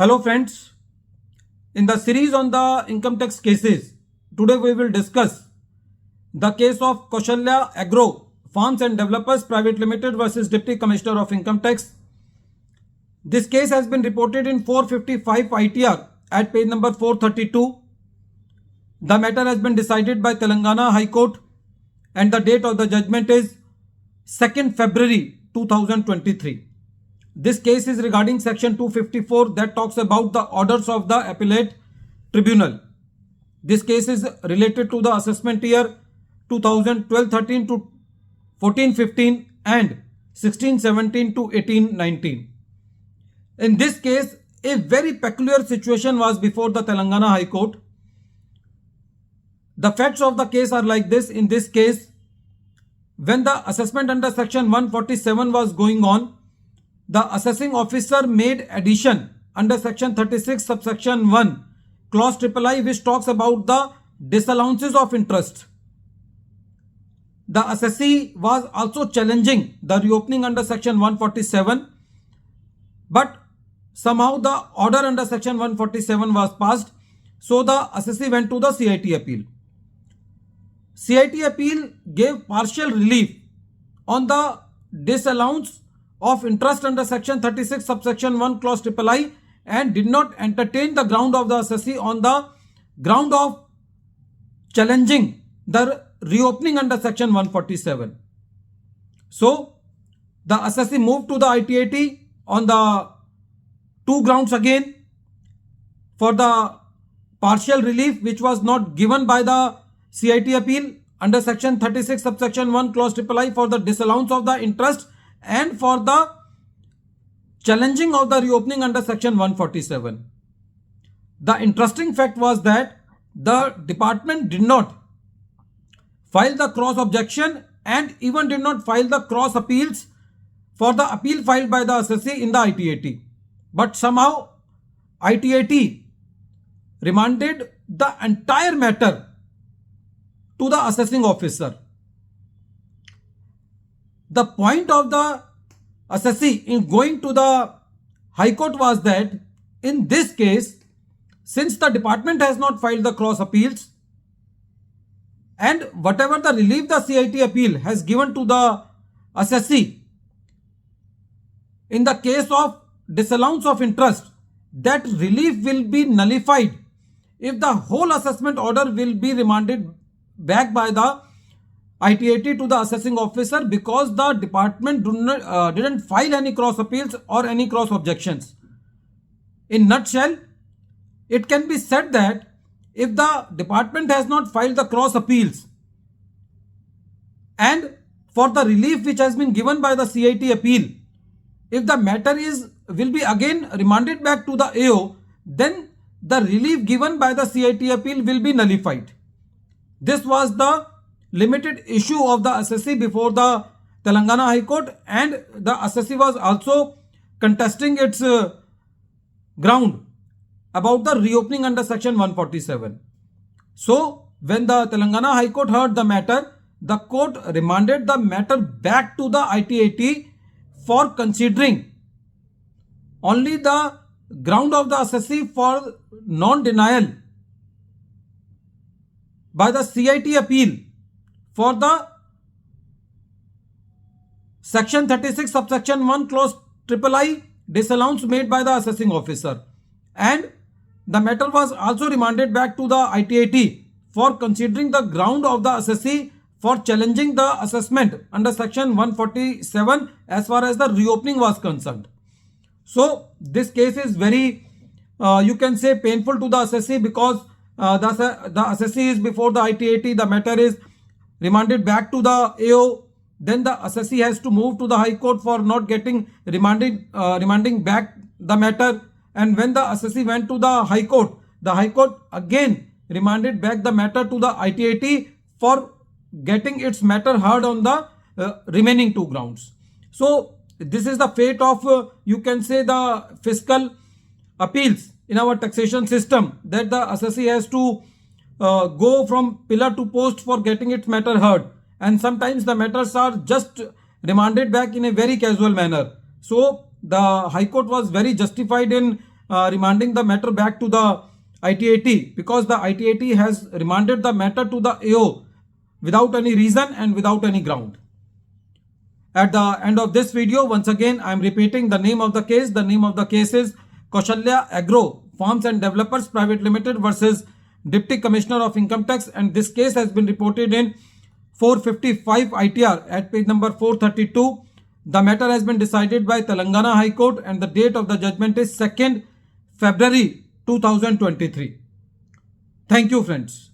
Hello friends, in the series on the income tax cases, today we will discuss the case of KAUSALYA AGRO Farms and Developers Private Limited versus Deputy Commissioner of Income Tax. This case has been reported in 455 ITR at page number 432. The matter has been decided by Telangana High Court and the date of the judgment is 2nd February 2023. This case is regarding section 254 that talks about the orders of the Appellate Tribunal. This case is related to the assessment year 2012-13 to 14-15 and 16-17 to 18-19. In this case, a very peculiar situation was before the Telangana High Court. The facts of the case are like this. In this case, when the assessment under section 147 was going on, the assessing officer made addition under section 36 subsection 1 clause III which talks about the disallowances of interest. The assessee was also challenging the reopening under section 147, but somehow the order under section 147 was passed, so the assessee went to the CIT appeal. CIT appeal gave partial relief on the disallowance of interest under section 36 subsection 1 clause III and did not entertain the ground of the assessee on the ground of challenging the reopening under section 147. So the assessee moved to the ITAT on the two grounds again for the partial relief which was not given by the CIT appeal under section 36 subsection 1 clause III for the disallowance of the interest and for the challenging of the reopening under section 147. The interesting fact was that the department did not file the cross objection and even did not file the cross appeals for the appeal filed by the assessee in the ITAT. But somehow ITAT remanded the entire matter to the assessing officer. The point of the assessee in going to the High Court was that in this case, since the department has not filed the cross appeals and whatever the relief the CIT appeal has given to the assessee in the case of disallowance of interest, that relief will be nullified if the whole assessment order will be remanded back by the ITAT to the assessing officer because the department didn't file any cross appeals or any cross objections. In nutshell, it can be said that if the department has not filed the cross appeals and for the relief which has been given by the CIT appeal, if the matter will be again remanded back to the AO, then the relief given by the CIT appeal will be nullified. This was the limited issue of the assessee before the Telangana High Court, and the assessee was also contesting its ground about the reopening under section 147. So when the Telangana High Court heard the matter, the court remanded the matter back to the ITAT for considering only the ground of the assessee for non-denial by the CIT appeal for the section 36 subsection 1 clause III disallowance made by the assessing officer, and the matter was also remanded back to the ITAT for considering the ground of the assessee for challenging the assessment under section 147 as far as the reopening was concerned. So this case is very you can say painful to the assessee because the assessee is before the ITAT, the matter is remanded back to the AO, then the assessee has to move to the High Court for not getting remanding back the matter, and when the assessee went to the High Court again remanded back the matter to the ITAT for getting its matter heard on the remaining two grounds. So this is the fate of you can say the fiscal appeals in our taxation system, that the assessee has to go from pillar to post for getting its matter heard, and sometimes the matters are just remanded back in a very casual manner. So the High Court was very justified in remanding the matter back to the ITAT, because the ITAT has remanded the matter to the AO without any reason and without any ground. At the end of this video, once again, I am repeating the name of the case. The name of the case is KAUSALYA Agro Farms and Developers Private Limited versus Deputy Commissioner of Income Tax, and this case has been reported in 455 ITR at page number 432. The matter has been decided by Telangana High Court and the date of the judgment is 2nd February 2023. Thank you, friends.